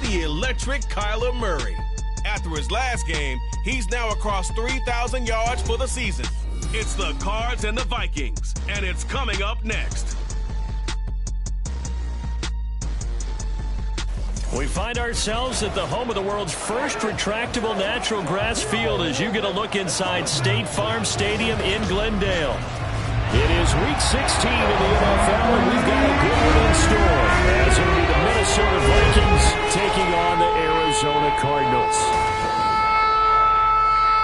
the electric Kyler Murray. After his last game, he's now across 3,000 yards for the season. It's the Cards and the Vikings, and it's coming up next. We find ourselves at the home of the world's first retractable natural grass field as you get a look inside State Farm Stadium in Glendale. It is Week 16 in the NFL, and we've got a good one in store as it'll be the Minnesota Vikings taking on the Arizona Cardinals.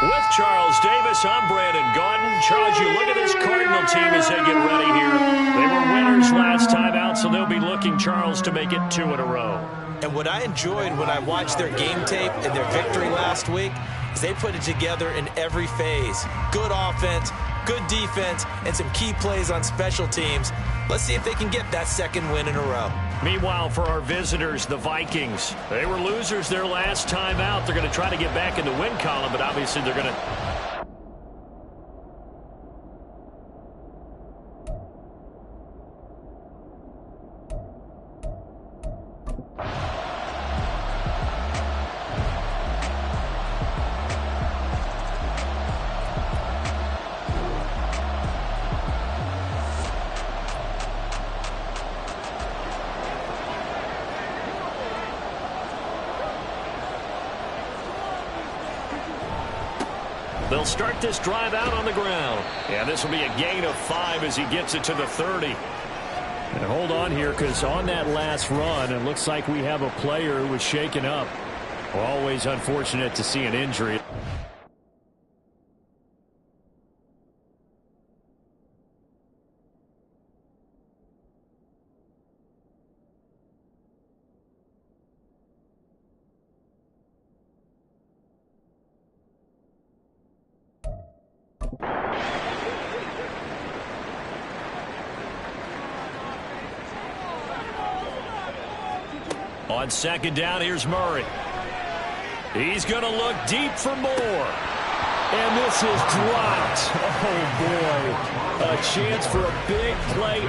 With Charles Davis, I'm Brandon Gaudin. Charles, you look at this Cardinal team as they get ready here. They were winners last time out, so they'll be looking, Charles, to make it 2 in a row. And what I enjoyed when I watched their game tape and their victory last week is they put it together in every phase. Good offense, good defense, and some key plays on special teams. Let's see if they can get that second win in a row. Meanwhile, for our visitors, the Vikings, they were losers their last time out. They're going to try to get back in the win column, but obviously they're going to... They'll start this drive out on the ground. Yeah, this will be a gain of 5 as he gets it to the 30. And hold on here, because on that last run, it looks like we have a player who was shaken up. Always unfortunate to see an injury. On second down, here's Murray. He's going to look deep for more. And this is dropped. Oh, boy. A chance for a big play.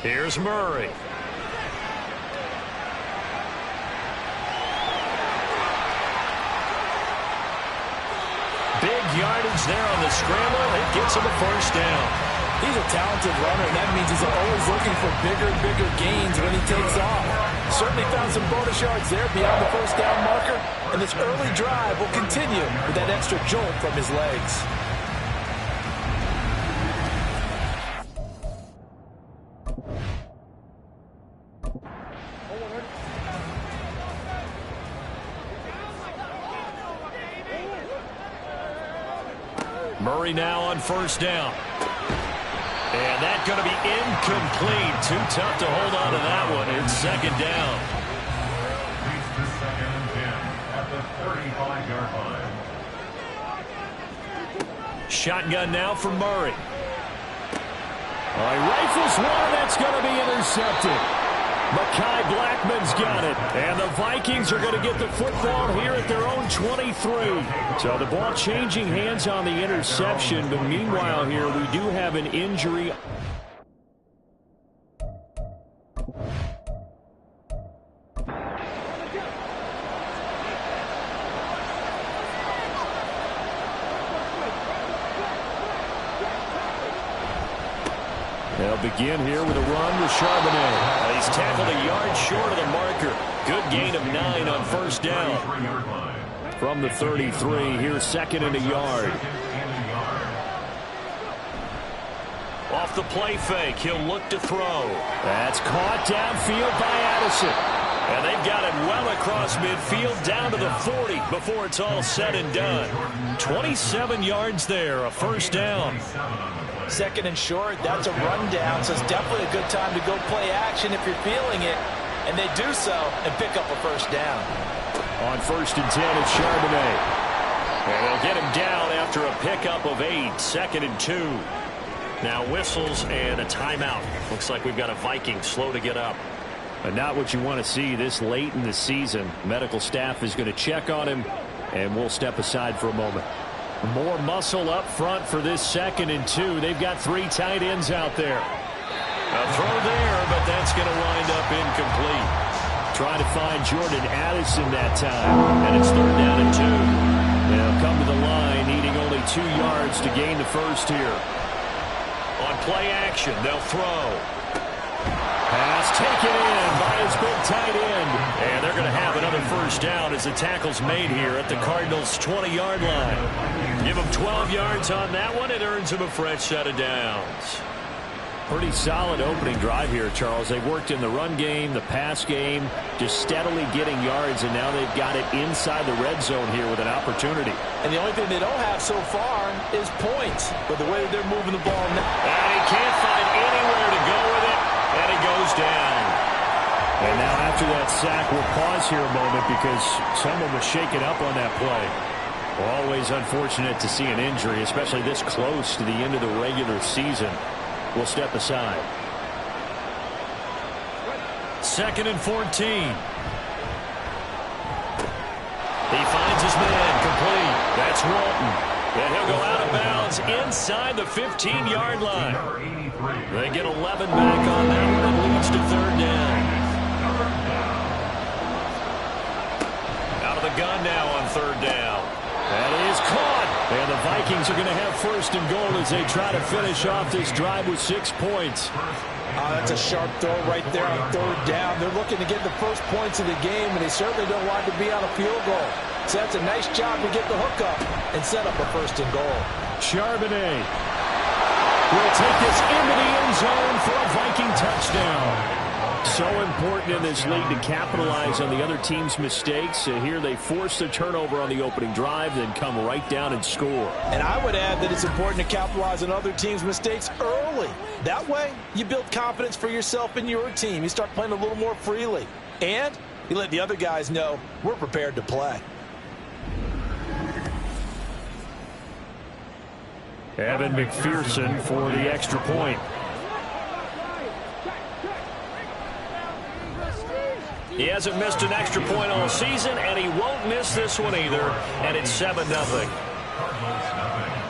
Here's Murray. Big yardage there on the scramble. It gets him a first down. He's a talented runner, and that means he's always looking for bigger and bigger gains when he takes off. Certainly found some bonus yards there beyond the first down marker, and this early drive will continue with that extra jolt from his legs. Murray now on first down. And that's going to be incomplete. Too tough to hold on to that one. It's second down. At the 35-yard line. Shotgun now for Murray. He rifles one. That's going to be intercepted. Mekhi Blackman's got it. And the Vikings are going to get the football here at their own 23. So the ball changing hands on the interception. But meanwhile here, we do have an injury. They'll begin here with a run with Charbonnet. He's tackled a yard short of the marker. Good gain of 9 on first down. From the 33, here's second and a yard. Off the play fake, he'll look to throw. That's caught downfield by Addison. And they've got it well across midfield down to the 40 before it's all said and done. 27 yards there, a first down. Second and short, that's a rundown, so it's definitely a good time to go play action if you're feeling it. And they do so and pick up a first down. On first and 10, it's Charbonnet. And they'll get him down after a pickup of 8, second and 2. Now whistles and a timeout. Looks like we've got a Viking slow to get up. But not what you want to see this late in the season. Medical staff is going to check on him, and we'll step aside for a moment. More muscle up front for this 2nd and 2. They've got 3 tight ends out there. A throw there, but that's going to wind up incomplete. Trying to find Jordan Addison that time, and it's 3rd down and 2. They'll come to the line, needing only 2 yards to gain the first here. On play action, they'll throw. Pass taken in by his big tight end. And they're going to have another first down as the tackle's made here at the Cardinals' 20-yard line. Give them 12 yards on that one. It earns them a fresh set of downs. Pretty solid opening drive here, Charles. They've worked in the run game, the pass game, just steadily getting yards, and now they've got it inside the red zone here with an opportunity. And the only thing they don't have so far is points. But the way that they're moving the ball now. And he can't find anywhere to go with it, and he goes down. And now after that sack, we'll pause here a moment because someone was shaken up on that play. Always unfortunate to see an injury, especially this close to the end of the regular season. We'll step aside. 2nd and 14. He finds his man complete. That's Walton. And he'll go out of bounds inside the 15-yard line. They get 11 back on that one. It leads to 3rd down. Out of the gun now on 3rd down. That is caught. And the Vikings are going to have 1st and goal as they try to finish off this drive with 6 points. That's a sharp throw right there on 3rd down. They're looking to get the first points of the game, and they certainly don't want to be on a field goal. So that's a nice job to get the hook up and set up a 1st and goal. Charbonnet will take this into the end zone for a Viking touchdown. So important in this league to capitalize on the other team's mistakes. Here they force the turnover on the opening drive, then come right down and score. And I would add that it's important to capitalize on other teams' mistakes early. That way, you build confidence for yourself and your team. You start playing a little more freely. And you let the other guys know we're prepared to play. Evan McPherson for the extra point. He hasn't missed an extra point all season, and he won't miss this one either. And it's 7-0.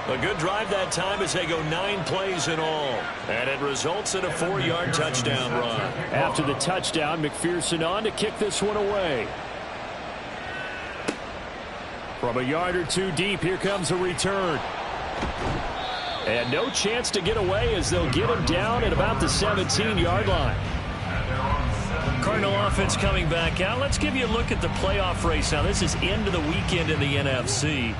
A good drive that time as they go 9 plays in all. And it results in a 4-yard touchdown run. After the touchdown, McPherson on to kick this one away. From a yard or 2 deep, here comes a return. And no chance to get away as they'll get him down at about the 17-yard line. Cardinal offense coming back out. Let's give you a look at the playoff race now. This is into the weekend in the NFC.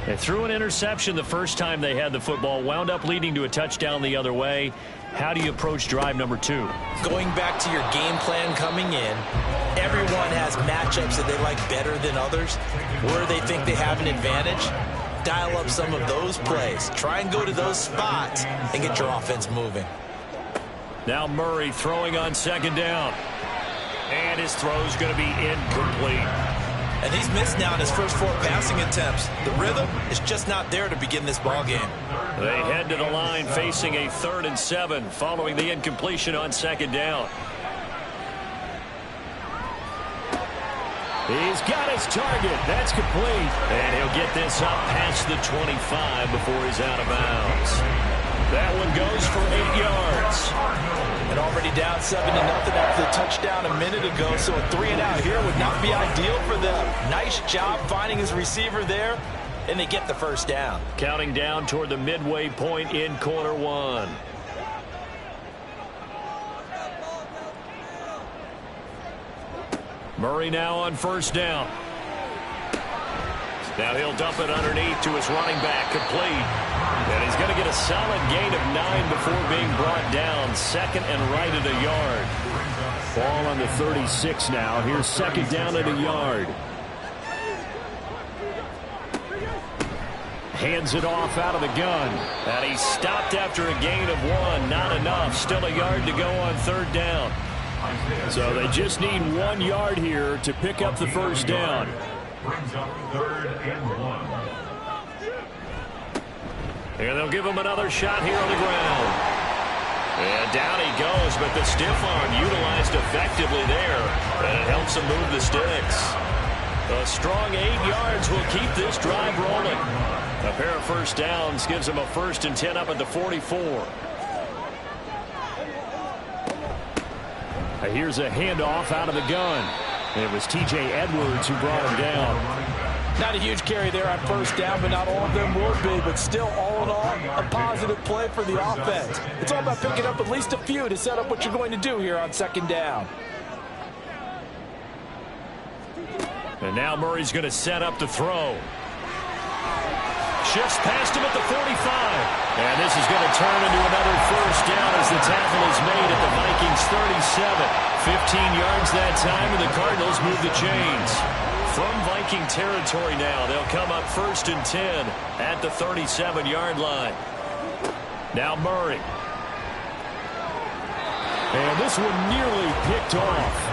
They threw an interception the first time they had the football, wound up leading to a touchdown the other way. How do you approach drive number 2? Going back to your game plan coming in, everyone has matchups that they like better than others, where they think they have an advantage. Dial up some of those plays. Try and go to those spots and get your offense moving. Now Murray throwing on 2nd down. And his throw's going to be incomplete. And he's missed now in his first 4 passing attempts. The rhythm is just not there to begin this ball game. They head to the line facing a 3rd and 7 following the incompletion on 2nd down. He's got his target. That's complete. And he'll get this up past the 25 before he's out of bounds. That one goes for 8 yards. And already down 7-0 after the touchdown a minute ago, so a 3-and-out here would not be ideal for them. Nice job finding his receiver there, and they get the first down. Counting down toward the midway point in quarter 1. Murray now on 1st down. Now he'll dump it underneath to his running back, complete. And he's going to get a solid gain of 9 before being brought down. 2nd and right at a yard. Ball on the 36 now. Here's 2nd down at a yard. Hands it off out of the gun. And he stopped after a gain of 1. Not enough. Still a yard to go on 3rd down. So they just need 1 yard here to pick up the first down. Brings up 3rd and 1. And they'll give him another shot here on the ground. And down he goes, but the stiff arm utilized effectively there. And it helps him move the sticks. A strong 8 yards will keep this drive rolling. A pair of first downs gives him a 1st and 10 up at the 44. Here's a handoff out of the gun. And it was T.J. Edwards who brought him down. Not a huge carry there on first down, but not all of them will be. But still, all in all, a positive play for the offense. It's all about picking up at least a few to set up what you're going to do here on 2nd down. And now Murray's going to set up the throw. Shifts past him at the 45. And this is going to turn into another first down as the tackle is made at the Vikings 37. 15 yards that time, and the Cardinals move the chains. From Viking territory now, they'll come up 1st and 10 at the 37-yard line. Now Murray. And this one nearly picked off.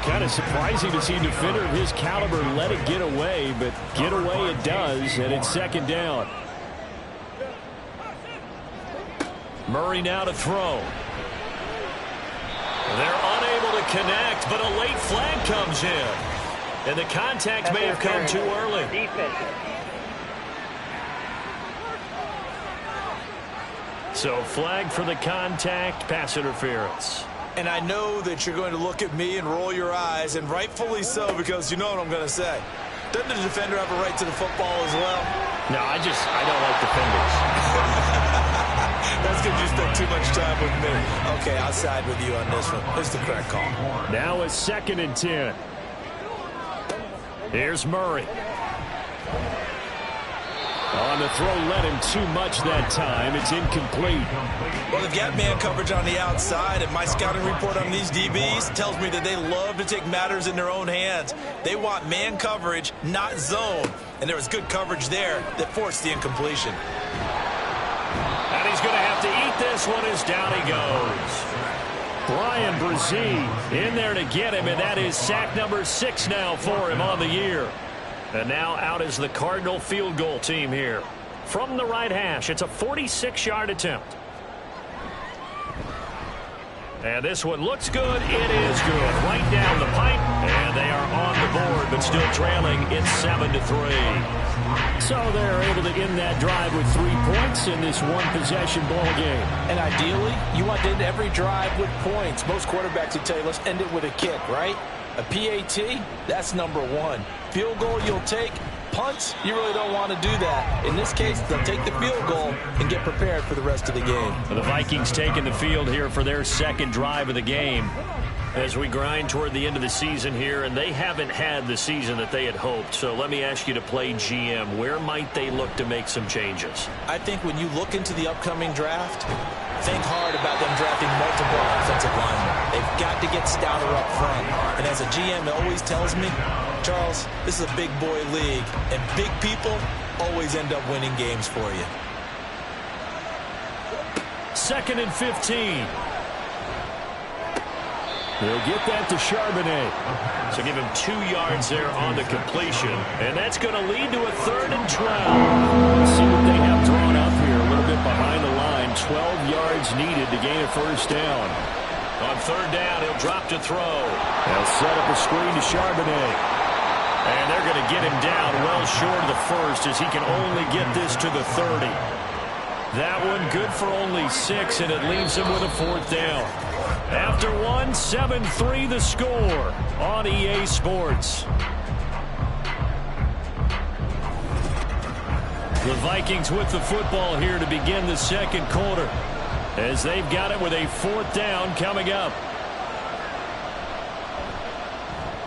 Kind of surprising to see a defender of his caliber let it get away, but get away it does, and it's 2nd down. Murray now to throw. They're unable to connect, but a late flag comes in. And the contact may have come too early. So flag for the contact, pass interference. And I know that you're going to look at me and roll your eyes, and rightfully so, because you know what I'm going to say. Doesn't the defender have a right to the football as well? No, I don't like defenders. That's because you spent too much time with me. Okay, I'll side with you on this one. It's the correct call. Now it's 2nd and 10. Here's Murray. On the throw, let him too much that time. It's incomplete. Well, they've got man coverage on the outside, and my scouting report on these DBs tells me that they love to take matters in their own hands. They want man coverage, not zone. And there was good coverage there that forced the incompletion. And he's going to have to eat this one as down he goes. Brian Brzee in there to get him, and that is sack number 6 now for him on the year. And now out is the Cardinal field goal team here. From the right hash, it's a 46-yard attempt. And this one looks good. It is good. Right down the pipe, and they are on the board, but still trailing. It's 7-3. So they're able to end that drive with 3 points in this one-possession ball game. And ideally, you want to end every drive with points. Most quarterbacks would tell you, let's end it with a kick, right? A PAT, that's number 1. Field goal you'll take. Punts, you really don't want to do that. In this case, they'll take the field goal and get prepared for the rest of the game. The Vikings taking the field here for their 2nd drive of the game as we grind toward the end of the season here, and they haven't had the season that they had hoped. So let me ask you to play GM. Where might they look to make some changes? I think when you look into the upcoming draft, think hard about them drafting multiple offensive linemen. They've got to get stouter up front. And as a GM always tells me, Charles, this is a big boy league, and big people always end up winning games for you. 2nd and 15. They'll get that to Charbonnet. So give him 2 yards there on the completion. And that's going to lead to a 3rd and 12. Let's see what they have drawn up here. A little bit behind the line. 12 yards needed to gain a 1st down. On 3rd down, he'll drop to throw. They'll set up a screen to Charbonnet. And they're going to get him down well short of the 1st as he can only get this to the 30. That one good for only 6, and it leaves him with a 4th down. After 1, 7-3 the score on EA Sports. The Vikings with the football here to begin the 2nd quarter as they've got it with a 4th down coming up.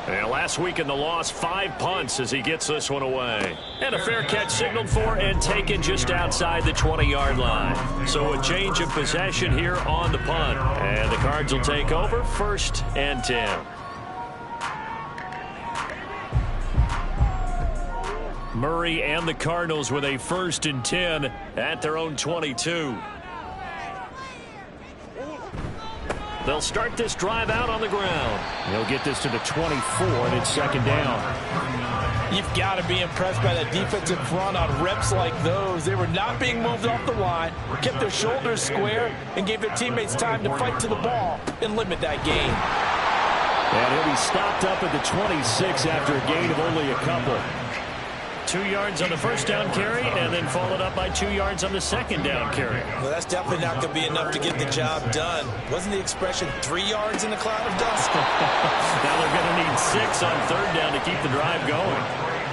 And last week in the loss, 5 punts as he gets this one away. And a fair catch signaled for and taken just outside the 20-yard line. So a change of possession here on the punt. And the Cards will take over 1st and 10. Murray and the Cardinals with a 1st and 10 at their own 22. They'll start this drive out on the ground. They'll get this to the 24, and it's 2nd down. You've got to be impressed by that defensive front on reps like those. They were not being moved off the line, kept their shoulders square, and gave their teammates time to fight to the ball and limit that gain. And he'll be stopped up at the 26 after a gain of only a couple. 2 yards on the first down carry, and then followed up by 2 yards on the second down carry. Well, that's definitely not going to be enough to get the job done. Wasn't the expression 3 yards in a cloud of dust? Now they're going to need 6 on third down to keep the drive going.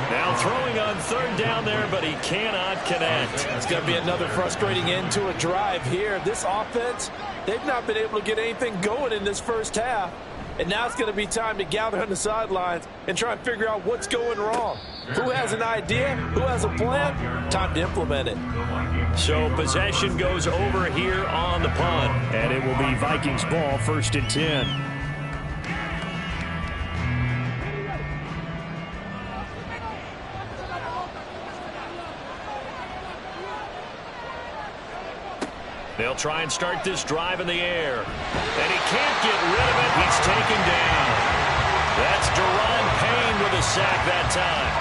Now throwing on third down there, but he cannot connect. It's going to be another frustrating end to a drive here. This offense, they've not been able to get anything going in this first half. And now it's going to be time to gather on the sidelines and try and figure out what's going wrong. Who has an idea? Who has a plan? Time to implement it. So possession goes over here on the punt, and it will be Vikings ball, 1st and 10. They'll try and start this drive in the air. And he can't get rid of it. He's taken down. That's Deron Payne with a sack that time.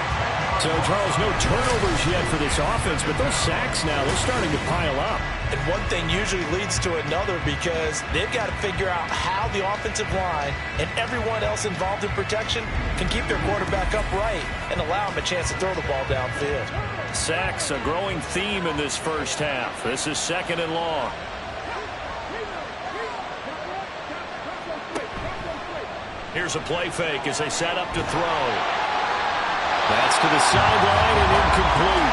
So, Charles, no turnovers yet for this offense, but those sacks now, they're starting to pile up. And one thing usually leads to another because they've got to figure out how the offensive line and everyone else involved in protection can keep their quarterback upright and allow him a chance to throw the ball downfield. Sacks, a growing theme in this first half. This is 2nd and long. Here's a play fake as they set up to throw. That's to the sideline and incomplete.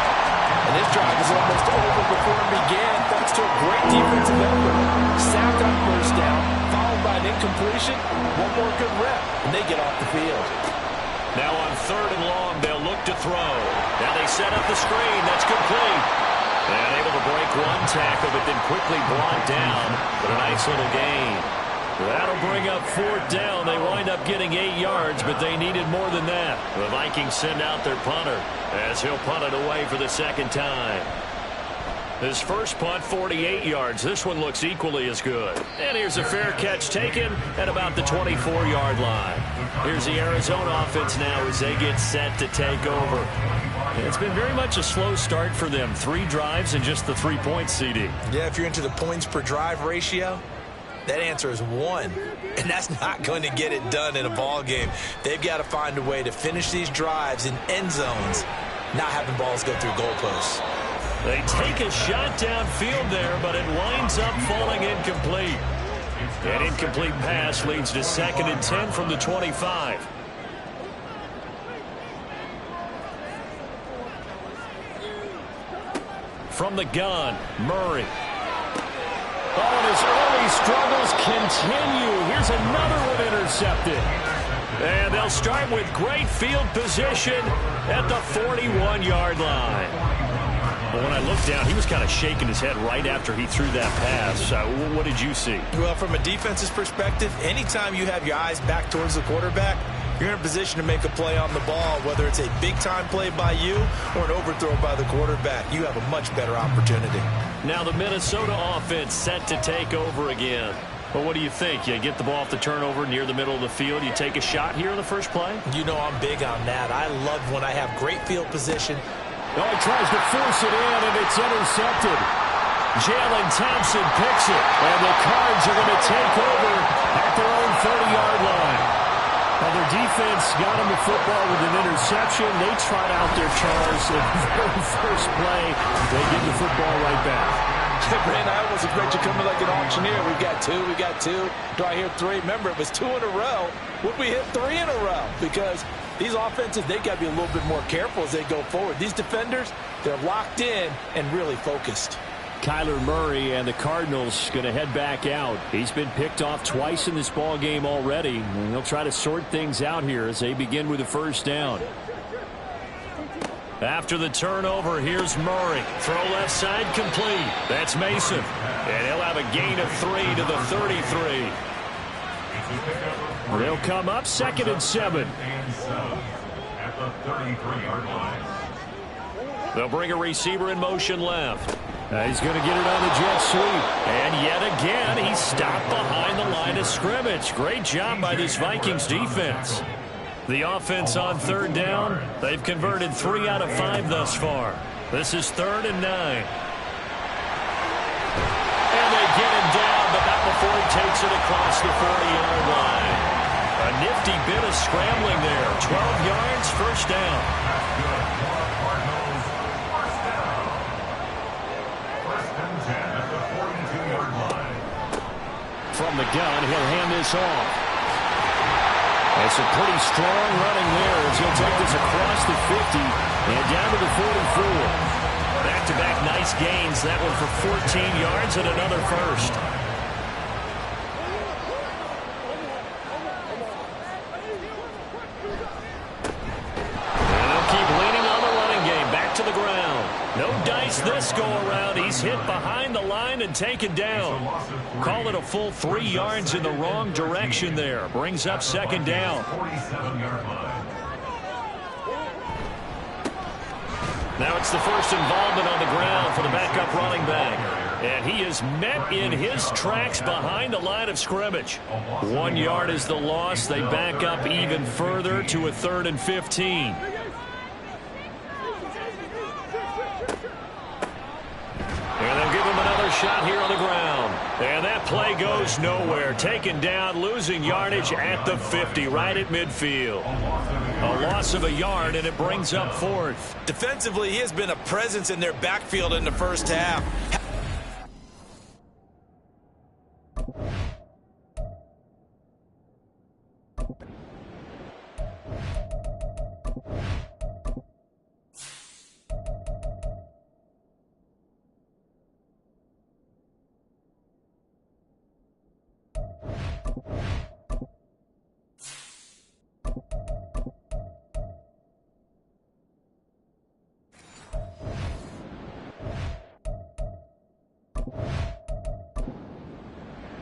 And this drive is almost over before it began thanks to a great defensive effort. Sacked on first down, followed by an incompletion. One more good rep, and they get off the field. Now on 3rd and long, they'll look to throw. Now they set up the screen. That's complete. And able to break one tackle, but then quickly brought down. But a nice little gain. That'll bring up 4th down. They wind up getting 8 yards, but they needed more than that. The Vikings send out their punter as he'll punt it away for the 2nd time. His first punt, 48 yards. This one looks equally as good. And here's a fair catch taken at about the 24-yard line. Here's the Arizona offense now as they get set to take over. It's been very much a slow start for them. 3 drives and just the 3 points, CD. Yeah, if you're into the points per drive ratio, that answer is 1, and that's not going to get it done in a ball game. They've got to find a way to finish these drives in end zones, not having balls go through goalposts. They take a shot downfield there, but it winds up falling incomplete. An incomplete pass leads to 2nd and 10 from the 25. From the gun, Murray. Oh, and his early struggles continue. Here's another one intercepted. And they'll start with great field position at the 41-yard line. Well, when I looked down, he was kind of shaking his head right after he threw that pass. What did you see? Well, from a defense's perspective, anytime you have your eyes back towards the quarterback, you're in a position to make a play on the ball, whether it's a big-time play by you or an overthrow by the quarterback. You have a much better opportunity. Now the Minnesota offense set to take over again. Well, what do you think? You get the ball off the turnover near the middle of the field. You take a shot here in the first play? You know I'm big on that. I love when I have great field position. Oh, he tries to force it in, and it's intercepted. Jalen Thompson picks it, and the Cards are going to take over at their own 30-yard line. Well, their defense got him the football with an interception. They trot out their Charles in the very first play. They get the football right back. Brand, I almost expect you coming like an auctioneer. We've got 2, we got 2. Do I hear 3? Remember, it was 2 in a row. Would we hit 3 in a row? Because these offenses, they got to be a little bit more careful as they go forward. These defenders, they're locked in and really focused. Kyler Murray and the Cardinals going to head back out. He's been picked off twice in this ball game already. And they'll try to sort things out here as they begin with the first down. After the turnover, here's Murray. Throw left side complete. That's Mason. And he'll have a gain of 3 to the 33. They'll come up 2nd and 7. At the 33-yard line. They'll bring a receiver in motion left. He's going to get it on the jet sweep. And yet again, he's stopped behind the line of scrimmage. Great job by this Vikings defense. The offense on third down, they've converted 3 out of 5 thus far. This is 3rd and 9. And they get him down, but not before he takes it across the 40-yard line. A nifty bit of scrambling there. 12 yards, first down. From the gun, he'll hand this off. And some pretty strong running there as he'll take this across the 50 and down to the 44. Back-to-back nice gains. That one for 14 yards and another first. And they'll keep leaning on the running game. Back to the ground. No dice this go-around. He's hit behind the line and taken down. Call it a full 3 yards in the wrong direction there. Brings up second down. Now it's the first involvement on the ground for the backup running back. And he is met in his tracks behind the line of scrimmage. 1 yard is the loss. They back up even further to a 3rd and 15. And they'll give him another shot here on the ground. And that play goes nowhere. Taken down, losing yardage at the 50, right at midfield. A loss of a yard, and it brings up 4th. Defensively, he has been a presence in their backfield in the first half.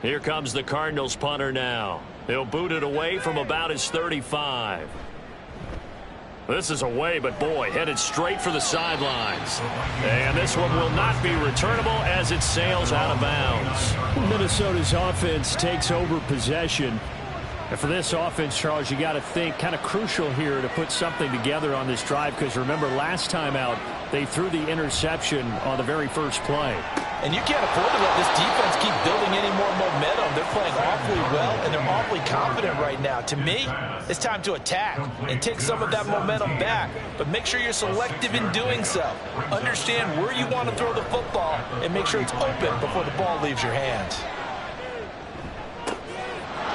Here comes the Cardinals punter now. He'll boot it away from about his 35. This is away, but boy, headed straight for the sidelines. And this one will not be returnable as it sails out of bounds. Minnesota's offense takes over possession. And for this offense, Charles, you got to think kind of crucial here to put something together on this drive, because remember last time out they threw the interception on the very first play. And you can't afford to let this defense keep building any more momentum. They're playing awfully well, and they're awfully confident right now. To me, it's time to attack and take some of that momentum back. But make sure you're selective in doing so. Understand where you want to throw the football and make sure it's open before the ball leaves your hands.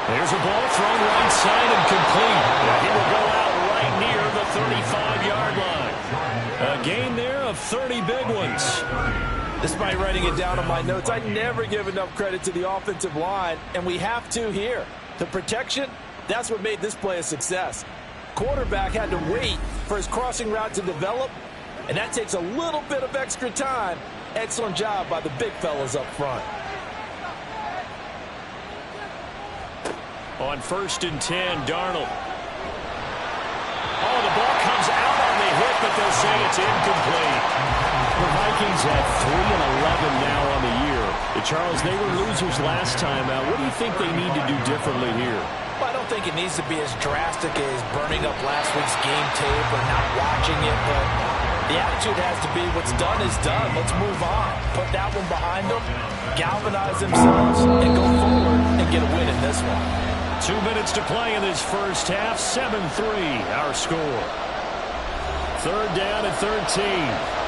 There's a ball thrown right side and complete. He will go out right near the 35-yard line. A gain there of 30 big ones. Despite writing it down on my notes, I never give enough credit to the offensive line, and we have to here. The protection, that's what made this play a success. Quarterback had to wait for his crossing route to develop, and that takes a little bit of extra time. Excellent job by the big fellas up front. On 1st and 10, Darnold. Oh, the ball comes out on the hit, but they'll say it's incomplete. The Vikings at 3-11 now on the year. Charles, they were losers last time out. What do you think they need to do differently here? Well, I don't think it needs to be as drastic as burning up last week's game tape or not watching it, but the attitude has to be what's done is done. Let's move on. Put that one behind them, galvanize themselves, and go forward and get a win in this one. 2 minutes to play in this first half. 7-3 our score. 3rd down and 13.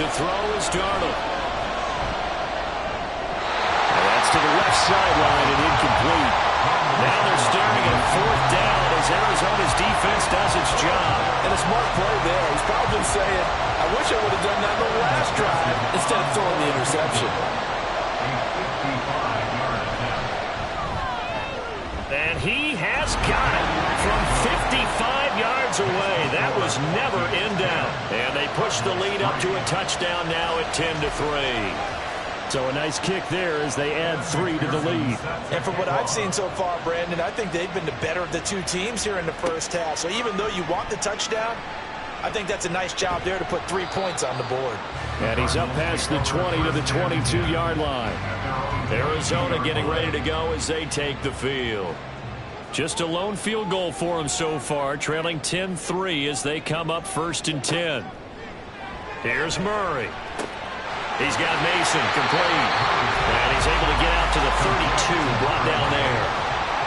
To throw is Darnold. And that's to the left sideline and incomplete. Now they're staring at 4th down as Arizona's defense does its job. And a smart play there. He's probably saying, I wish I would have done that the last drive instead of throwing the interception. And he has got it from 55 yards away. That was never in doubt. And they push the lead up to a touchdown now at 10-3. So a nice kick there as they add 3 to the lead. And from what I've seen so far, Brandon, I think they've been the better of the two teams here in the first half. So even though you want the touchdown, I think that's a nice job there to put 3 points on the board. And he's up past the 20 to the 22-yard line. Arizona getting ready to go as they take the field. Just a lone field goal for them so far, trailing 10-3 as they come up 1st and 10. Here's Murray. He's got Mason complete. And he's able to get out to the 32, brought down there.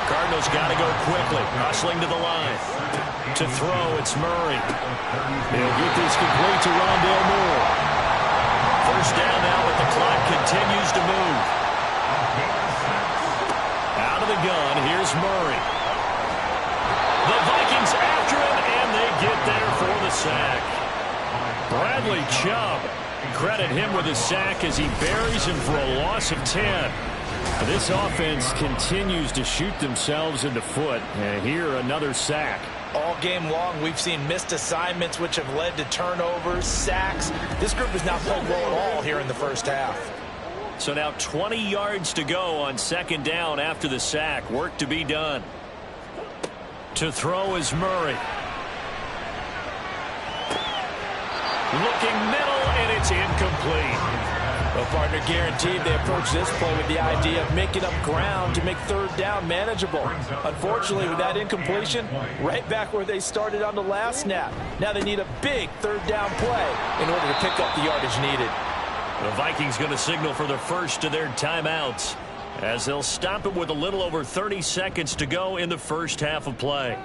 Cardinals got to go quickly, hustling to the line. To throw, it's Murray. He'll get this complete to Rondale Moore. First down now, but the clock continues to move. Out of the gun, here's Murray. The Vikings after him, and they get there for the sack. Bradley Chubb, credit him with a sack as he buries him for a loss of 10. This offense continues to shoot themselves in the foot, and here another sack. All game long, we've seen missed assignments, which have led to turnovers, sacks. This group has not played well at all here in the first half. So now 20 yards to go on 2nd down after the sack. Work to be done. To throw is Murray. Looking middle, and it's incomplete. Well, partner, guaranteed they approach this play with the idea of making up ground to make 3rd down manageable. Unfortunately, with that incompletion, right back where they started on the last snap. Now they need a big 3rd down play in order to pick up the yardage needed. The Vikings going to signal for the first of their timeouts as they'll stop it with a little over 30 seconds to go in the first half of play.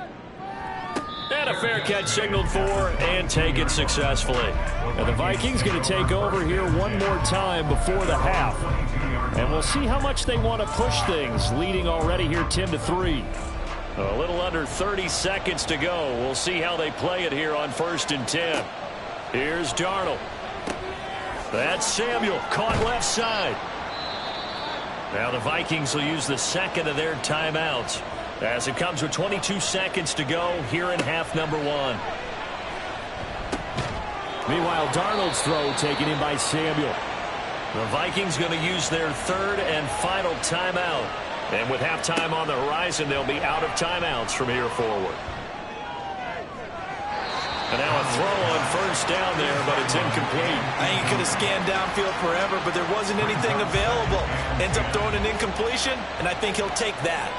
And a fair catch signaled for and taken successfully. And the Vikings going to take over here one more time before the half. And we'll see how much they want to push things, leading already here 10-3. A little under 30 seconds to go. We'll see how they play it here on 1st and 10. Here's Darnold. That's Samuel, caught left side. Now the Vikings will use the 2nd of their timeouts as it comes with 22 seconds to go here in half number 1. Meanwhile, Darnold's throw taken in by Samuel. The Vikings going to use their 3rd and final timeout. And with halftime on the horizon, they'll be out of timeouts from here forward. And now a throw on 1st down there, but it's incomplete. I think he could have scanned downfield forever, but there wasn't anything available. Ends up throwing an incompletion, and I think he'll take that.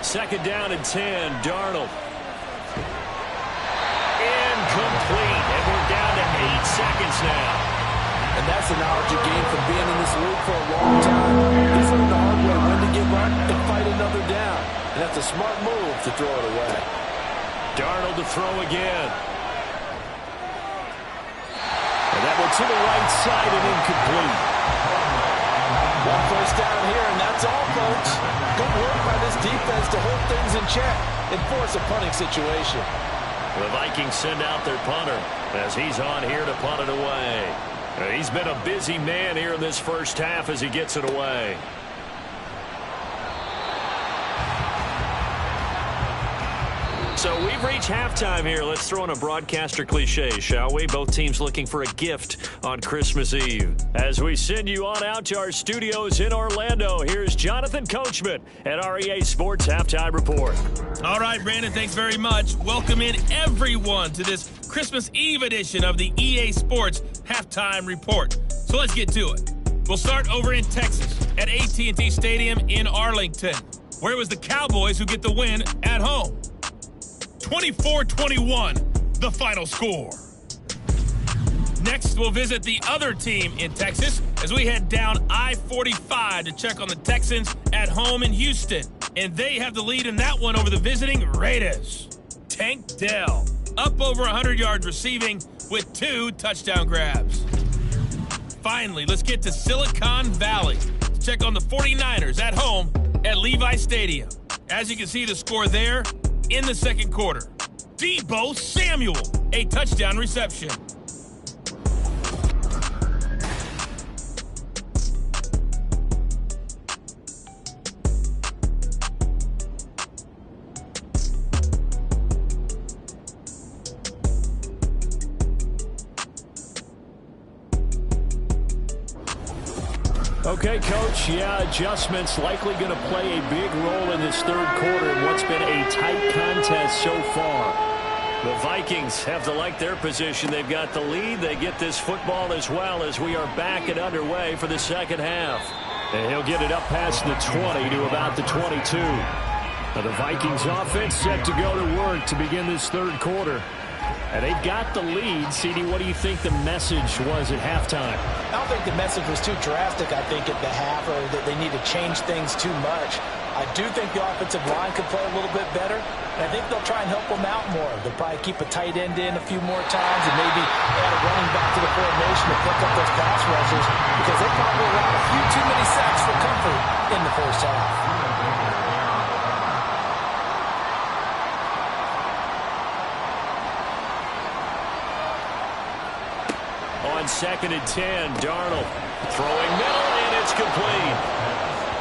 2nd down and 10, Darnold. Incomplete, and we're down to 8 seconds now. And that's the knowledge you gain from being in this league for a long time. He's learned the hard way when to give up and fight another down. And that's a smart move to throw it away. Darnold to throw again. And that one to the right side and incomplete. One first down here, and that's all, folks. Good work by this defense to hold things in check and force a punting situation. The Vikings send out their punter as he's on here to punt it away. He's been a busy man here in this first half as he gets it away. So we've reached halftime here. Let's throw in a broadcaster cliche, shall we? Both teams looking for a gift on Christmas Eve. As we send you on out to our studios in Orlando, here's Jonathan Coachman at REA Sports Halftime Report. All right, Brandon, thanks very much. Welcome in everyone to this Christmas Eve edition of the EA Sports Halftime Report. So let's get to it. We'll start over in Texas at AT&T Stadium in Arlington, where it was the Cowboys who get the win at home. 24-21, the final score. Next, we'll visit the other team in Texas as we head down I-45 to check on the Texans at home in Houston. And they have the lead in that one over the visiting Raiders. Tank Dell, up over 100 yards receiving with 2 touchdown grabs. Finally, let's get to Silicon Valley to check on the 49ers at home at Levi Stadium. As you can see, the score there in the second quarter. Deebo Samuel, a touchdown reception. Okay, Coach, adjustments likely going to play a big role in this third quarter in what's been a tight contest so far. The Vikings have to like their position. They've got the lead. They get this football as well as we are back and underway for the second half. And he'll get it up past the 20 to about the 22. Now the Vikings offense set to go to work to begin this third quarter. And they've got the lead. CD, what do you think the message was at halftime? I don't think the message was too drastic, I think, at the half, or that they need to change things too much. I do think the offensive line could play a little bit better, and I think they'll try and help them out more. They'll probably keep a tight end in a few more times and maybe add a running back to the formation to pick up those pass rushers, because they probably allowed a few too many sacks for comfort in the first half. On 2nd and 10, Darnold throwing middle, and it's complete.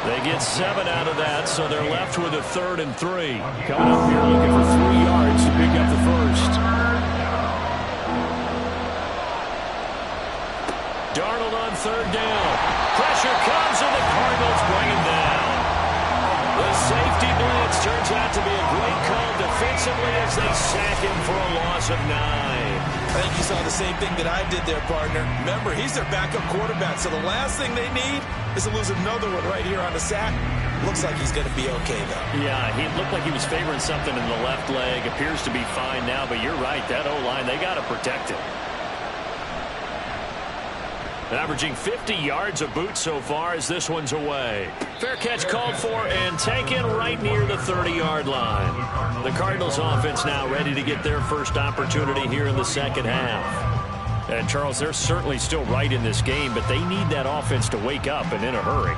They get 7 out of that, so they're left with a 3rd and 3. Coming up here looking for 3 yards to pick up the first. Darnold on 3rd down. Pressure comes, and the Cardinals bring him down. The safety blitz turns out to be a great call defensively as they sack him for a loss of 9. I think you saw the same thing that I did there, partner. Remember, he's their backup quarterback, so the last thing they need is to lose another one right here on the sack. Looks like he's going to be okay, though. Yeah, he looked like he was favoring something in the left leg. Appears to be fine now, but you're right. That O-line, they got to protect him. Averaging 50 yards a boot so far as this one's away. Fair catch called for and taken right near the 30-yard line. The Cardinals offense now ready to get their first opportunity here in the second half. And Charles, they're certainly still right in this game, but they need that offense to wake up and in a hurry.